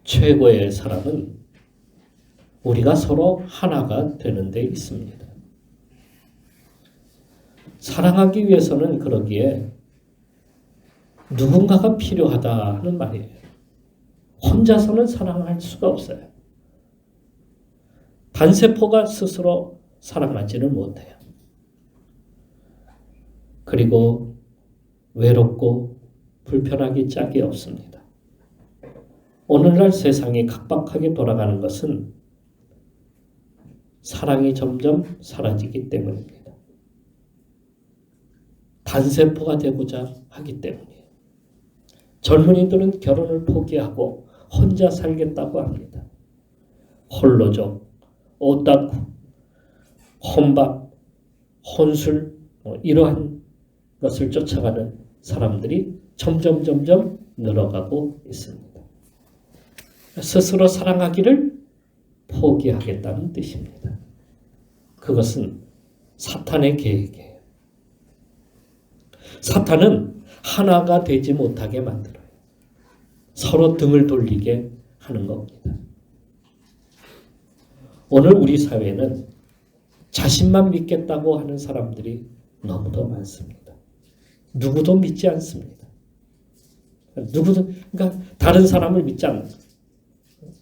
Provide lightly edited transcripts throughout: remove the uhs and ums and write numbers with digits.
최고의 사랑은 우리가 서로 하나가 되는 데 있습니다. 사랑하기 위해서는 그러기에 누군가가 필요하다 하는 말이에요. 혼자서는 사랑할 수가 없어요. 단세포가 스스로 사랑하지는 못해요. 그리고 외롭고 불편하기 짝이 없습니다. 오늘날 세상이 각박하게 돌아가는 것은 사랑이 점점 사라지기 때문입니다. 단세포가 되고자 하기 때문이에요. 젊은이들은 결혼을 포기하고 혼자 살겠다고 합니다. 홀로족, 오따쿠, 혼밥, 혼술 이러한 것을 쫓아가는 사람들이 점점 늘어가고 있습니다. 스스로 사랑하기를 포기하겠다는 뜻입니다. 그것은 사탄의 계획이에요. 사탄은 하나가 되지 못하게 만들어요. 서로 등을 돌리게 하는 겁니다. 오늘 우리 사회는 자신만 믿겠다고 하는 사람들이 너무도 많습니다. 누구도 믿지 않습니다. 그러니까 다른 사람을 믿지 않는 거예요.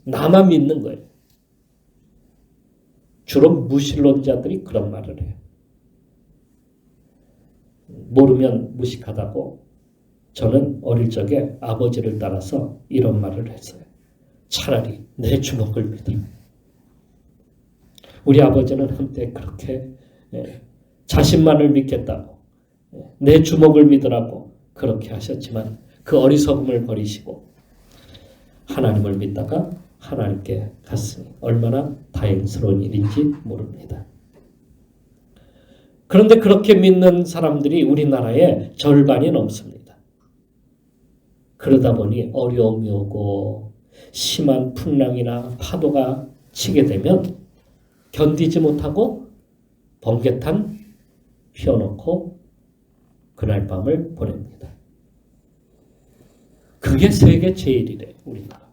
나만 믿는 거예요. 주로 무신론자들이 그런 말을 해요. 모르면 무식하다고. 저는 어릴 적에 아버지를 따라서 이런 말을 했어요. 차라리 내 주먹을 믿으라. 우리 아버지는 한때 그렇게 자신만을 믿겠다고 내 주먹을 믿으라고 그렇게 하셨지만 그 어리석음을 버리시고 하나님을 믿다가 하나님께 갔으니 얼마나 다행스러운 일인지 모릅니다. 그런데 그렇게 믿는 사람들이 우리나라에 절반이 넘습니다. 그러다 보니 어려움이 오고 심한 풍랑이나 파도가 치게 되면 견디지 못하고 번개탄 피워놓고 그날 밤을 보냅니다. 그게 세계 제일이래, 우리나라가.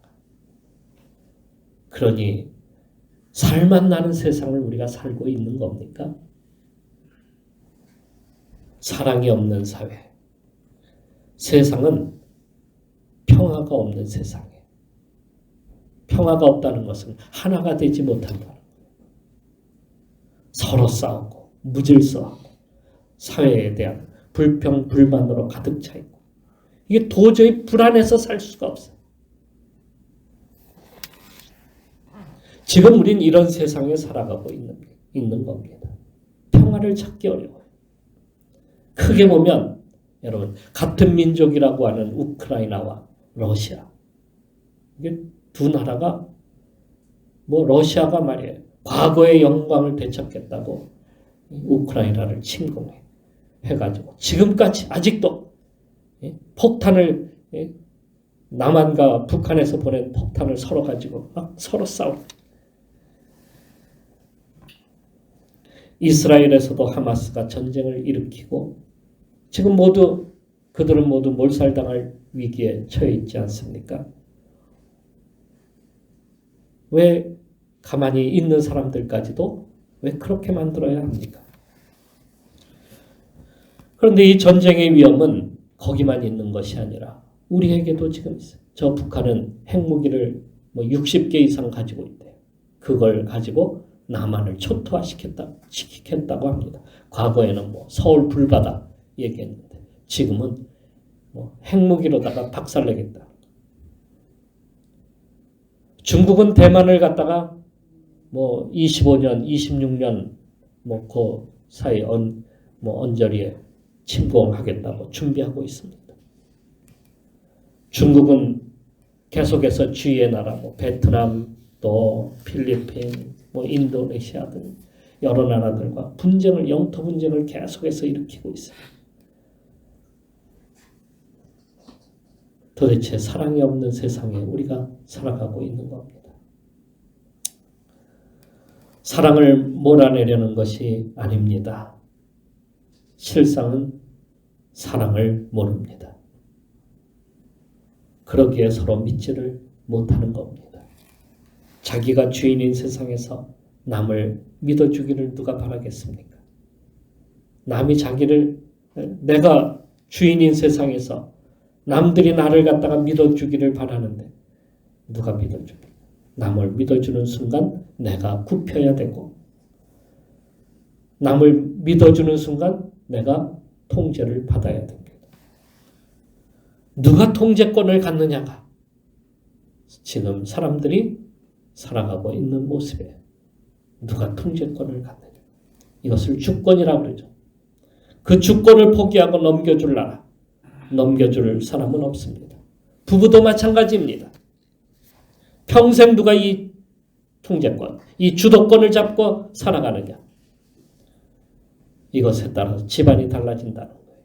그러니 살만 나는 세상을 우리가 살고 있는 겁니까? 사랑이 없는 사회. 세상은 평화가 없는 세상이에요. 평화가 없다는 것은 하나가 되지 못한다. 서로 싸우고 무질서하고 사회에 대한 불평, 불만으로 가득 차 있고 이게 도저히 불안해서 살 수가 없어요. 지금 우린 이런 세상에 살아가고 있는 겁니다. 평화를 찾기 어려워요. 크게 보면 여러분 같은 민족이라고 하는 우크라이나와 러시아 이게 두 나라가 러시아가 말이에요. 과거의 영광을 되찾겠다고 우크라이나를 침공해가지고 지금까지 아직도 폭탄을 남한과 북한에서 보낸 폭탄을 서로 가지고 막 서로 싸우고 이스라엘에서도 하마스가 전쟁을 일으키고 지금 그들은 모두 몰살당할 위기에 처해 있지 않습니까? 왜 가만히 있는 사람들까지도 왜 그렇게 만들어야 합니까? 그런데 이 전쟁의 위험은 거기만 있는 것이 아니라 우리에게도 지금 있어요. 저 북한은 핵무기를 60개 이상 가지고 있대요. 그걸 가지고 남한을 초토화시켰다고 합니다. 과거에는 서울 불바다 얘기했는데 지금은 핵무기로다가 박살내겠다. 중국은 대만을 갖다가 25년, 26년 그 사이 언저리에 침공하겠다고 준비하고 있습니다. 중국은 계속해서 주위의 나라 베트남 또 필리핀 인도네시아 등 여러 나라들과 영토 분쟁을 계속해서 일으키고 있어요. 도대체 사랑이 없는 세상에 우리가 살아가고 있는 겁니다. 사랑을 몰아내려는 것이 아닙니다. 실상은 사랑을 모릅니다. 그러기에 서로 믿지를 못하는 겁니다. 자기가 주인인 세상에서 남을 믿어주기를 누가 바라겠습니까? 남이 자기를, 내가 주인인 세상에서 남들이 나를 갖다가 믿어주기를 바라는데 누가 믿어줍니까? 남을 믿어주는 순간 내가 굽혀야 되고, 남을 믿어주는 순간 내가 통제를 받아야 됩니다. 누가 통제권을 갖느냐가 지금 사람들이 살아가고 있는 모습이에요. 누가 통제권을 갖느냐. 이것을 주권이라고 그러죠. 그 주권을 포기하고 넘겨줄 나라, 넘겨줄 사람은 없습니다. 부부도 마찬가지입니다. 평생 누가 이 통제권, 이 주도권을 잡고 살아가느냐. 이것에 따라서 집안이 달라진다는 거예요.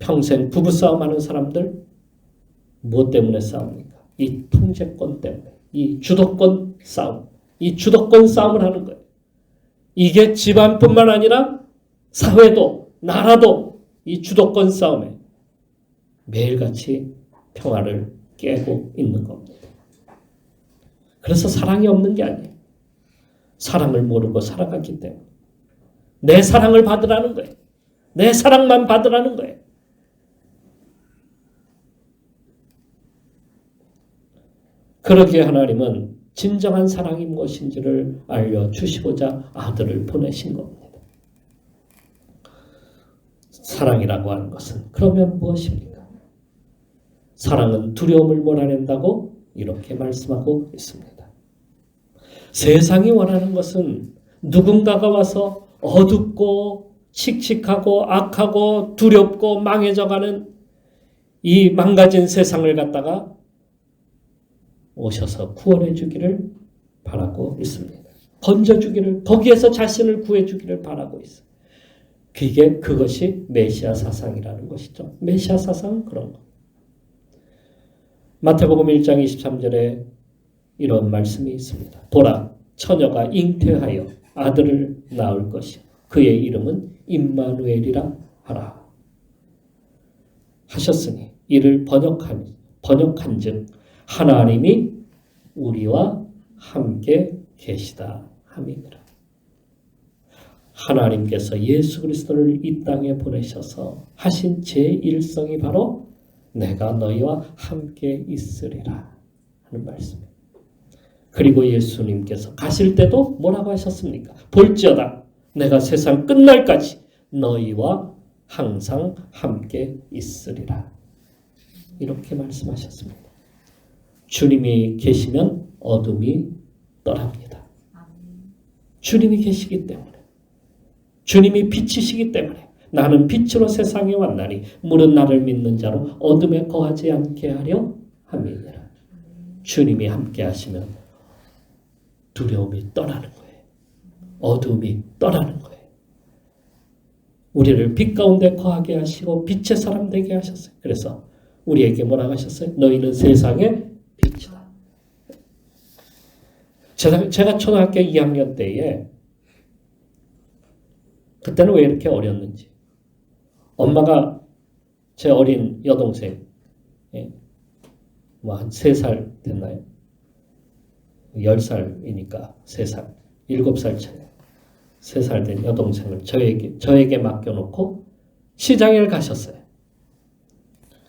평생 부부싸움하는 사람들 무엇 때문에 싸웁니까? 이 통제권 때문에, 이 주도권 싸움, 이 주도권 싸움을 하는 거예요. 이게 집안뿐만 아니라 사회도, 나라도 이 주도권 싸움에 매일같이 평화를 깨고 있는 겁니다. 그래서 사랑이 없는 게 아니에요. 사랑을 모르고 살아갔기 때문에 내 사랑을 받으라는 거예요. 내 사랑만 받으라는 거예요. 그러기에 하나님은 진정한 사랑이 무엇인지를 알려주시고자 아들을 보내신 겁니다. 사랑이라고 하는 것은 그러면 무엇입니까? 사랑은 두려움을 몰아낸다고 이렇게 말씀하고 있습니다. 세상이 원하는 것은 누군가가 와서 어둡고 칙칙하고 악하고 두렵고 망해져가는 이 망가진 세상을 갖다가 오셔서 구원해 주기를 바라고 있습니다. 건져주기를, 거기에서 자신을 구해주기를 바라고 있어요. 그것이 메시아 사상이라는 것이죠. 메시아 사상은 그런 것. 마태복음 1장 23절에 이런 말씀이 있습니다. 보라, 처녀가 잉태하여 아들을 낳을 것이요 그의 이름은 임마누엘이라 하라 하셨으니 이를 번역한즉 하나님이 우리와 함께 계시다 함이니라. 하나님께서 예수 그리스도를 이 땅에 보내셔서 하신 제1성이 바로 내가 너희와 함께 있으리라 하는 말씀입니다. 그리고 예수님께서 가실 때도 뭐라고 하셨습니까? 볼지어다 내가 세상 끝날까지 너희와 항상 함께 있으리라. 이렇게 말씀하셨습니다. 주님이 계시면 어둠이 떠납니다. 주님이 계시기 때문에, 주님이 빛이시기 때문에 나는 빛으로 세상에 왔나니 물은 나를 믿는 자로 어둠에 거하지 않게 하려 함이니라. 주님이 함께 하시면 두려움이 떠나는 거예요. 어둠이 떠나는 거예요. 우리를 빛 가운데 거하게 하시고 빛의 사람 되게 하셨어요. 그래서 우리에게 뭐라고 하셨어요? 너희는 세상의 빛이다. 제가 초등학교 2학년 때에 그때는 왜 이렇게 어렸는지 엄마가 제 어린 여동생 뭐 한 3살 됐나요? 10살이니까 3살 7살 차이 3살 된 여동생을 저에게 맡겨놓고 시장에 가셨어요.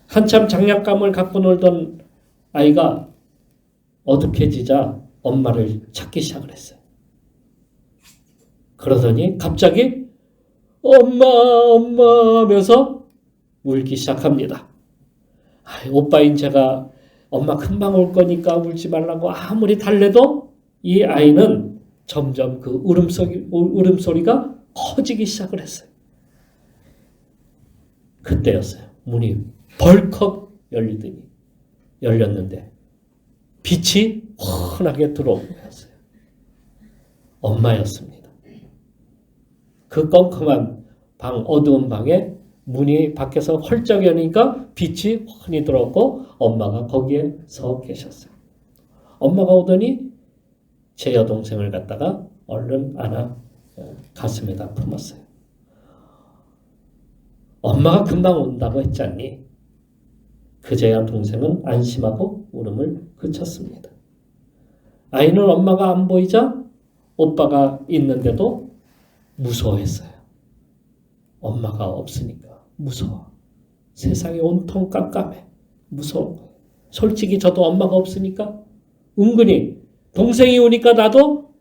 한참 장난감을 갖고 놀던 아이가 어둑해지자 엄마를 찾기 시작을 했어요. 그러더니 갑자기 엄마 하면서 울기 시작합니다. 오빠인 제가 엄마 금방 올 거니까 울지 말라고 아무리 달래도 이 아이는 점점 그 울음소리가 커지기 시작을 했어요. 그때였어요. 문이 벌컥 열렸는데 빛이 환하게 들어온 거였어요. 엄마였습니다. 그 껌껌한 방, 어두운 방에 문이 밖에서 헐쩍 여니까 빛이 환히 들어오고 엄마가 거기에 서 계셨어요. 엄마가 오더니 제 여동생을 갖다가 얼른 안아 가슴에다 품었어요. 엄마가 금방 온다고 했잖니. 그제야 동생은 안심하고 울음을 그쳤습니다. 아이는 엄마가 안 보이자 오빠가 있는데도 무서워했어요. 엄마가 없으니까 무서워. 세상이 온통 깜깜해. 무서운 거예요. 솔직히 저도 엄마가 없으니까 은근히 동생이 오니까 나도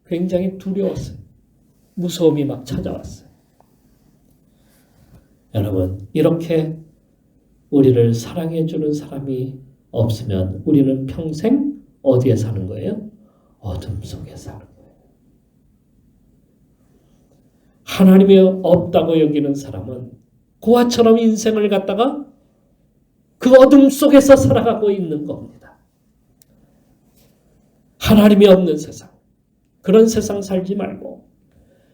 굉장히 두려웠어요. 무서움이 막 찾아왔어요. 여러분, 이렇게 우리를 사랑해주는 사람이 없으면 우리는 평생 어디에 사는 거예요? 어둠 속에 사는 거예요. 하나님이 없다고 여기는 사람은 고아처럼 인생을 갖다가 그 어둠 속에서 살아가고 있는 겁니다. 하나님이 없는 세상, 그런 세상 살지 말고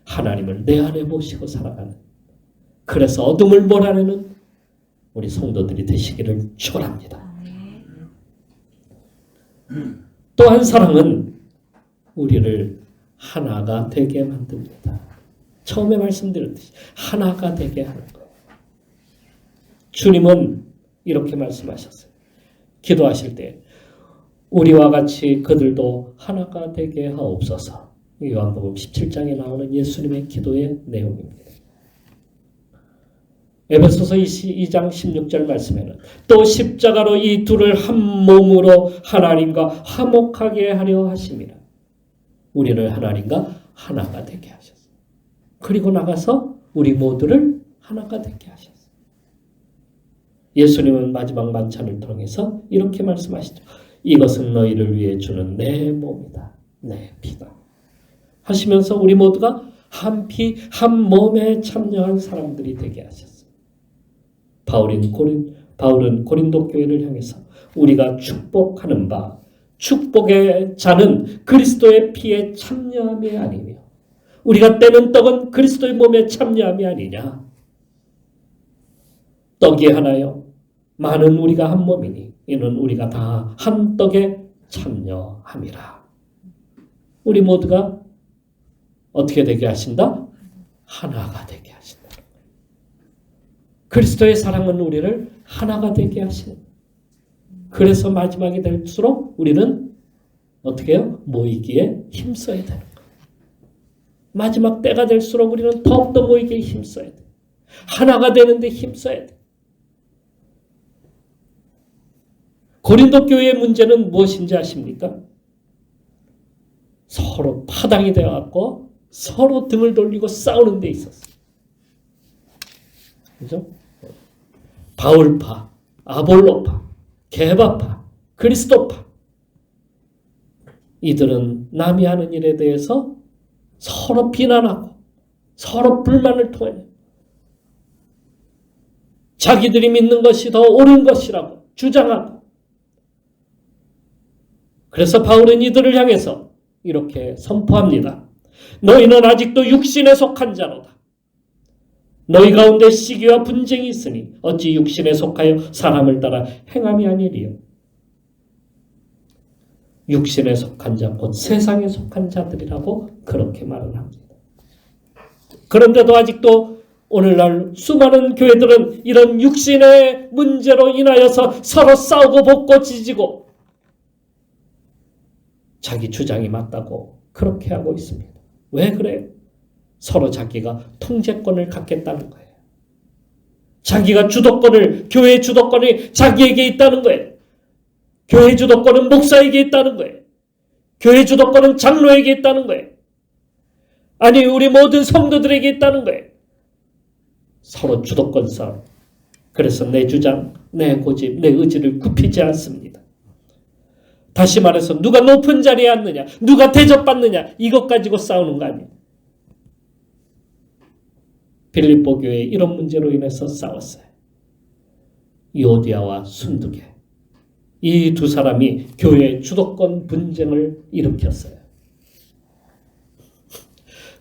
하나님을 내 안에 모시고 살아가는, 그래서 어둠을 몰아내는 우리 성도들이 되시기를 축원합니다. 또한 사랑은 우리를 하나가 되게 만듭니다. 처음에 말씀드렸듯이 하나가 되게 하는 거예요. 주님은 이렇게 말씀하셨어요. 기도하실 때 우리와 같이 그들도 하나가 되게 하옵소서. 요한복음 17장에 나오는 예수님의 기도의 내용입니다. 에베소서 2장 16절 말씀에는 또 십자가로 이 둘을 한 몸으로 하나님과 화목하게 하려 하심이라. 우리를 하나님과 하나가 되게 하셨어요. 그리고 나가서 우리 모두를 하나가 되게 하셨어요. 예수님은 마지막 만찬을 통해서 이렇게 말씀하시죠. 이것은 너희를 위해 주는 내 몸이다. 내 피다. 하시면서 우리 모두가 한 피, 한 몸에 참여한 사람들이 되게 하셨어요. 바울은 고린도 교회를 향해서 우리가 축복하는 바, 축복의 자는 그리스도의 피에 참여함이 아니며 우리가 떼는 떡은 그리스도의 몸에 참여함이 아니냐. 떡이 하나요. 많은 우리가 한 몸이니 이는 우리가 다 한 떡에 참여함이라. 우리 모두가 어떻게 되게 하신다? 하나가 되게 하신다. 그리스도의 사랑은 우리를 하나가 되게 하시는. 그래서 마지막이 될수록 우리는 어떻게 해요? 모이기에 힘써야 되는 거예요. 마지막 때가 될수록 우리는 더욱더 모이기에 힘써야 돼요. 하나가 되는데 힘써야 돼요. 고린도 교회의 문제는 무엇인지 아십니까? 서로 파당이 되어갖고 서로 등을 돌리고 싸우는 데 있었어요. 그죠? 바울파, 아볼로파, 게바파, 그리스도파. 이들은 남이 하는 일에 대해서 서로 비난하고 서로 불만을 토해내고 자기들이 믿는 것이 더 옳은 것이라고 주장하고. 그래서 바울은 이들을 향해서 이렇게 선포합니다. 너희는 아직도 육신에 속한 자로다. 너희 가운데 시기와 분쟁이 있으니 어찌 육신에 속하여 사람을 따라 행함이 아니리요. 육신에 속한 자, 곧 세상에 속한 자들이라고 그렇게 말을 합니다. 그런데도 아직도 오늘날 수많은 교회들은 이런 육신의 문제로 인하여서 서로 싸우고 볶고 지지고 자기 주장이 맞다고 그렇게 하고 있습니다. 왜 그래요? 서로 자기가 통제권을 갖겠다는 거예요. 자기가 주도권을, 교회 주도권이 자기에게 있다는 거예요. 교회 주도권은 목사에게 있다는 거예요. 교회 주도권은 장로에게 있다는 거예요. 아니, 우리 모든 성도들에게 있다는 거예요. 서로 주도권 싸움. 그래서 내 주장, 내 고집, 내 의지를 굽히지 않습니다. 다시 말해서 누가 높은 자리에 앉느냐, 누가 대접받느냐, 이것 가지고 싸우는 거 아니에요. 빌립보 교회 이런 문제로 인해서 싸웠어요. 요디아와 순두계. 이 두 사람이 교회의 주도권 분쟁을 일으켰어요.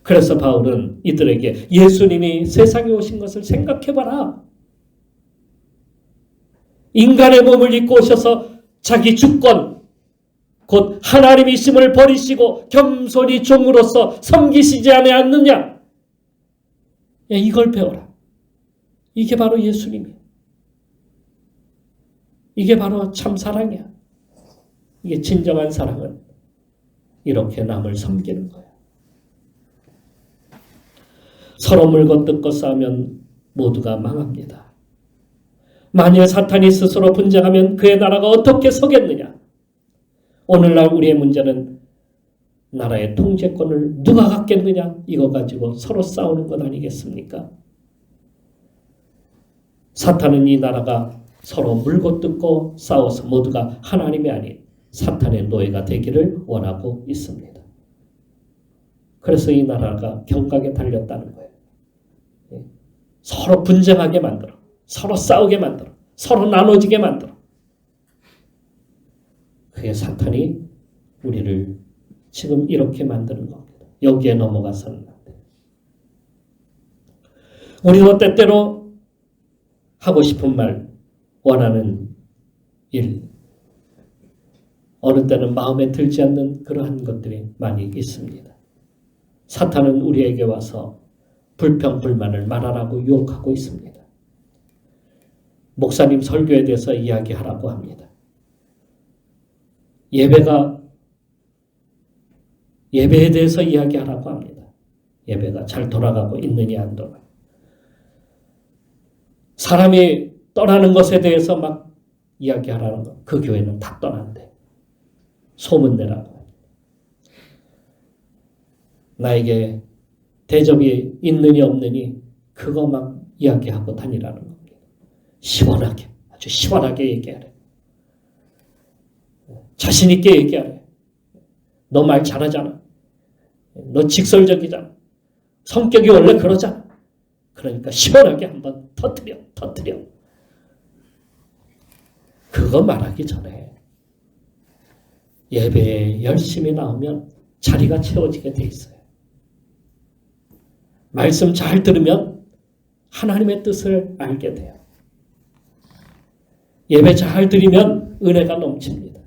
그래서 바울은 이들에게 예수님이 세상에 오신 것을 생각해봐라. 인간의 몸을 입고 오셔서 자기 주권, 곧 하나님이심을 버리시고 겸손히 종으로서 섬기시지 않느냐. 이걸 배워라. 이게 바로 예수님이에요. 이게 바로 참 사랑이야. 이게 진정한 사랑은 이렇게 남을 섬기는 거야. 서로 물고 뜯고 싸우면 모두가 망합니다. 만일 사탄이 스스로 분쟁하면 그의 나라가 어떻게 서겠느냐? 오늘날 우리의 문제는 나라의 통제권을 누가 갖겠느냐? 이거 가지고 서로 싸우는 것 아니겠습니까? 사탄은 이 나라가 서로 물고 뜯고 싸워서 모두가 하나님이 아닌 사탄의 노예가 되기를 원하고 있습니다. 그래서 이 나라가 경각에 달렸다는 거예요. 서로 분쟁하게 만들어, 서로 싸우게 만들어, 서로 나눠지게 만들어. 그게 사탄이 우리를 지금 이렇게 만드는 겁니다. 여기에 넘어가서는 안 돼요. 우리도 때때로 하고 싶은 말, 원하는 일, 어느 때는 마음에 들지 않는 그러한 것들이 많이 있습니다. 사탄은 우리에게 와서 불평, 불만을 말하라고 유혹하고 있습니다. 목사님 설교에 대해서 이야기하라고 합니다. 예배에 대해서 이야기하라고 합니다. 예배가 잘 돌아가고 있느냐 안 돌아가고. 사람이 떠나는 것에 대해서 막 이야기하라는 거. 그 교회는 다 떠난대. 소문내라고. 나에게 대접이 있느니 없느니 그거 막 이야기하고 다니라는 겁니다. 시원하게, 아주 시원하게 얘기하래. 자신 있게 얘기하래. 너 말 잘하잖아. 너 직설적이잖아. 성격이 원래 그러잖아. 그러니까 시원하게 한번 터뜨려. 그거 말하기 전에 예배에 열심히 나오면 자리가 채워지게 돼 있어요. 말씀 잘 들으면 하나님의 뜻을 알게 돼요. 예배 잘 드리면 은혜가 넘칩니다.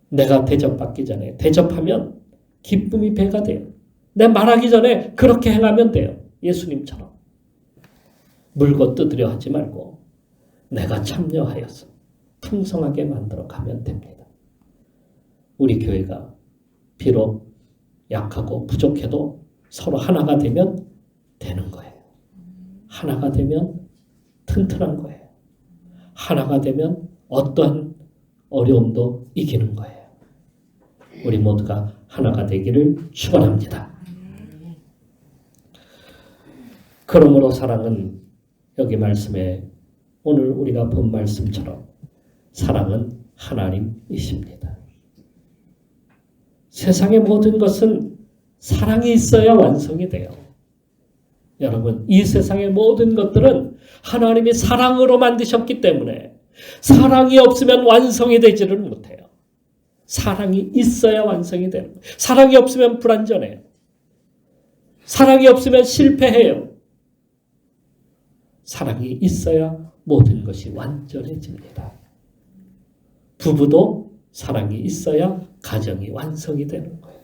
내가 대접받기 전에 대접하면 기쁨이 배가 돼요. 내 말하기 전에 그렇게 행하면 돼요. 예수님처럼. 물고 뜯으려 하지 말고 내가 참여하여서 풍성하게 만들어 가면 됩니다. 우리 교회가 비록 약하고 부족해도 서로 하나가 되면 되는 거예요. 하나가 되면 튼튼한 거예요. 하나가 되면 어떠한 어려움도 이기는 거예요. 우리 모두가 하나가 되기를 축원합니다. 그러므로 사랑은 여기 말씀에 오늘 우리가 본 말씀처럼 사랑은 하나님이십니다. 세상의 모든 것은 사랑이 있어야 완성이 돼요. 여러분, 이 세상의 모든 것들은 하나님이 사랑으로 만드셨기 때문에 사랑이 없으면 완성이 되지를 못해요. 사랑이 있어야 완성이 되는 거예요. 사랑이 없으면 불완전해요. 사랑이 없으면 실패해요. 사랑이 있어야 모든 것이 완전해집니다. 부부도 사랑이 있어야 가정이 완성이 되는 거예요.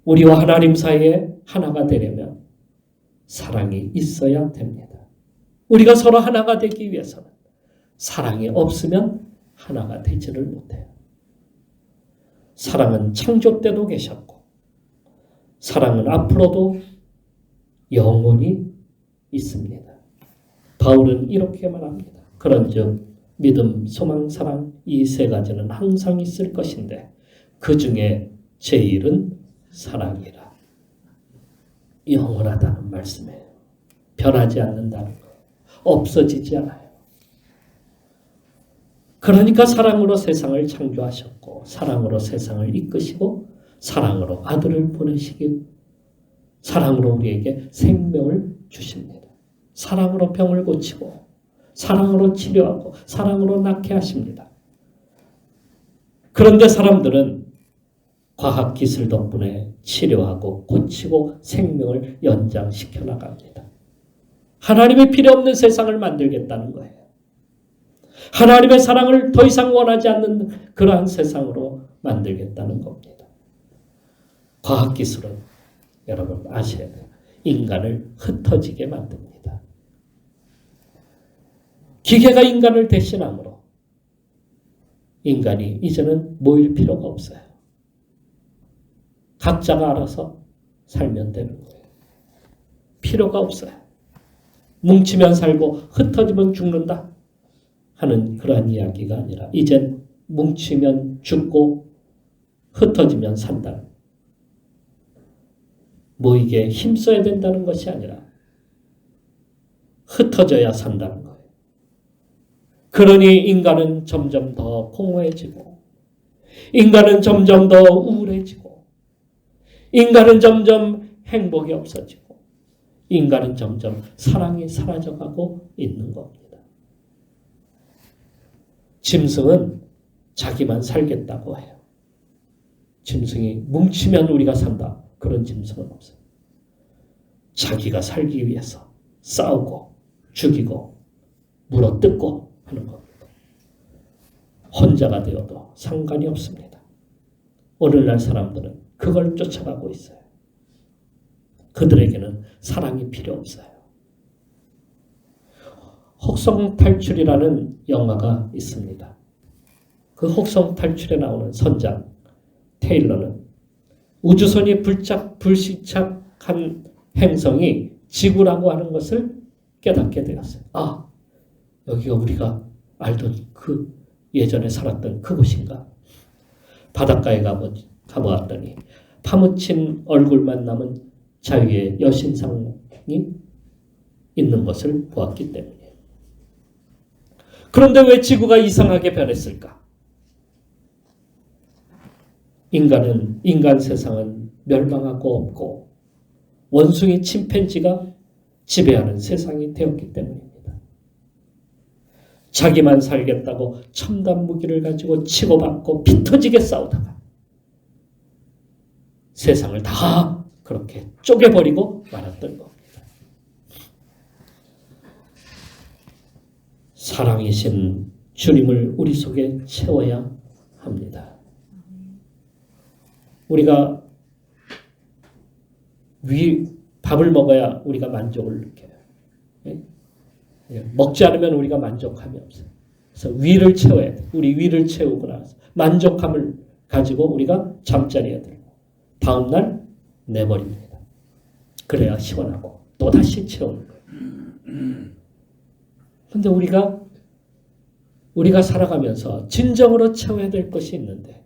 우리와 하나님 사이에 하나가 되려면 사랑이 있어야 됩니다. 우리가 서로 하나가 되기 위해서는 사랑이 없으면 하나가 되지를 못해요. 사랑은 창조 때도 계셨고 사랑은 앞으로도 영원히 있습니다. 바울은 이렇게 말합니다. 그런즉 믿음, 소망, 사랑 이 세 가지는 항상 있을 것인데 그 중에 제일은 사랑이라. 영원하다는 말씀이에요. 변하지 않는다는 거예요. 없어지지 않아요. 그러니까 사랑으로 세상을 창조하셨고 사랑으로 세상을 이끄시고 사랑으로 아들을 보내시기 사랑으로 우리에게 생명을 주십니다. 사랑으로 병을 고치고 사랑으로 치료하고 사랑으로 낫게 하십니다. 그런데 사람들은 과학기술 덕분에 치료하고 고치고 생명을 연장시켜 나갑니다. 하나님이 필요 없는 세상을 만들겠다는 거예요. 하나님의 사랑을 더 이상 원하지 않는 그러한 세상으로 만들겠다는 겁니다. 과학기술은 여러분 아셔야 돼요. 인간을 흩어지게 만듭니다. 기계가 인간을 대신함으로 인간이 이제는 모일 필요가 없어요. 각자가 알아서 살면 되는 거예요. 필요가 없어요. 뭉치면 살고 흩어지면 죽는다 하는 그러한 이야기가 아니라 이젠 뭉치면 죽고 흩어지면 산다. 모이게 힘써야 된다는 것이 아니라 흩어져야 산다는 거예요. 그러니 인간은 점점 더 공허해지고 인간은 점점 더 우울해지고 인간은 점점 행복이 없어지고 인간은 점점 사랑이 사라져가고 있는 겁니다. 짐승은 자기만 살겠다고 해요. 짐승이 뭉치면 우리가 산다. 그런 짐승은 없어요. 자기가 살기 위해서 싸우고 죽이고 물어뜯고 하는 겁니다. 혼자가 되어도 상관이 없습니다. 오늘날 사람들은 그걸 쫓아가고 있어요. 그들에게는 사랑이 필요 없어요. 혹성탈출이라는 영화가 있습니다. 그 혹성탈출에 나오는 선장 테일러는 우주선이 불시착한 행성이 지구라고 하는 것을 깨닫게 되었어요. 아, 여기가 우리가 알던 그 예전에 살았던 그곳인가. 바닷가에 가보았더니 파묻힌 얼굴만 남은 자유의 여신상이 있는 것을 보았기 때문이에요. 그런데 왜 지구가 이상하게 변했을까? 인간 세상은 멸망하고 없고 원숭이 침팬지가 지배하는 세상이 되었기 때문입니다. 자기만 살겠다고 첨단 무기를 가지고 치고받고 피터지게 싸우다가 세상을 다 그렇게 쪼개버리고 말았던 겁니다. 사랑이신 주님을 우리 속에 채워야 합니다. 우리가 밥을 먹어야 우리가 만족을 느껴요. 먹지 않으면 우리가 만족함이 없어요. 그래서 위를 채워야 돼요. 우리 위를 채우고 나서 만족함을 가지고 우리가 잠자리에 들고 다음날 내버립니다. 그래야 시원하고 또다시 채우는 거예요. 그런데 우리가 살아가면서 진정으로 채워야 될 것이 있는데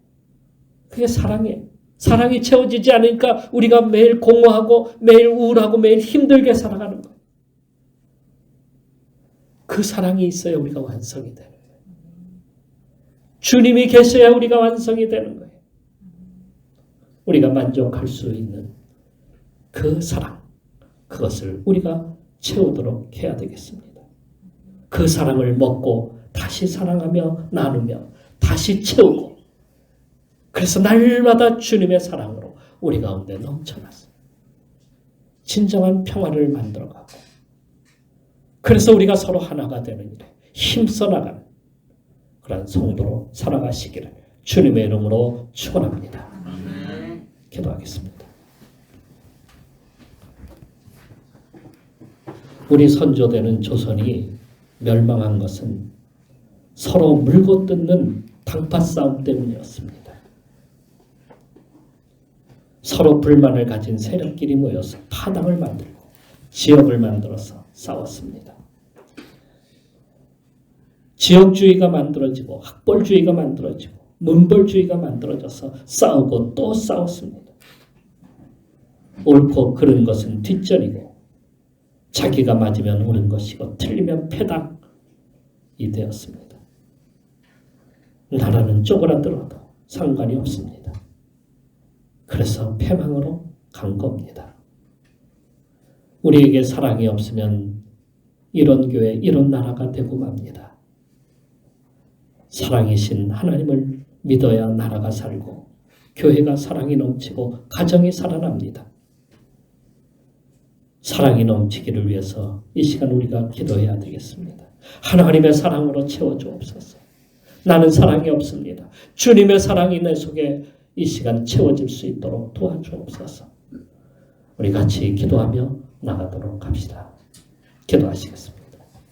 그게 사랑이에요. 사랑이 채워지지 않으니까 우리가 매일 공허하고 매일 우울하고 매일 힘들게 살아가는 거예요. 그 사랑이 있어야 우리가 완성이 되는 거예요. 주님이 계셔야 우리가 완성이 되는 거예요. 우리가 만족할 수 있는 그 사랑, 그것을 우리가 채우도록 해야 되겠습니다. 그 사랑을 먹고 다시 사랑하며 나누며 다시 채우고 그래서 날마다 주님의 사랑으로 우리 가운데 넘쳐났어요. 진정한 평화를 만들어가고 그래서 우리가 서로 하나가 되는 일에 힘써 나가는 그런 성도로 살아가시기를 주님의 이름으로 축원합니다. 기도하겠습니다. 우리 선조되는 조선이 멸망한 것은 서로 물고 뜯는 당파 싸움 때문이었습니다. 서로 불만을 가진 세력끼리 모여서 파당을 만들고 지역을 만들어서 싸웠습니다. 지역주의가 만들어지고 학벌주의가 만들어지고 문벌주의가 만들어져서 싸우고 또 싸웠습니다. 옳고 그른 것은 뒷전이고 자기가 맞으면 옳은 것이고 틀리면 패당이 되었습니다. 나라는 쪼그라들어도 상관이 없습니다. 그래서 패망으로 간 겁니다. 우리에게 사랑이 없으면 이런 교회, 이런 나라가 되고 맙니다. 사랑이신 하나님을 믿어야 나라가 살고 교회가 사랑이 넘치고 가정이 살아납니다. 사랑이 넘치기를 위해서 이 시간 우리가 기도해야 되겠습니다. 하나님의 사랑으로 채워주옵소서. 나는 사랑이 없습니다. 주님의 사랑이 내 속에 이 시간 채워질 수 있도록 도와주옵소서. 우리 같이 기도하며 나가도록 합시다. 기도하시겠습니다.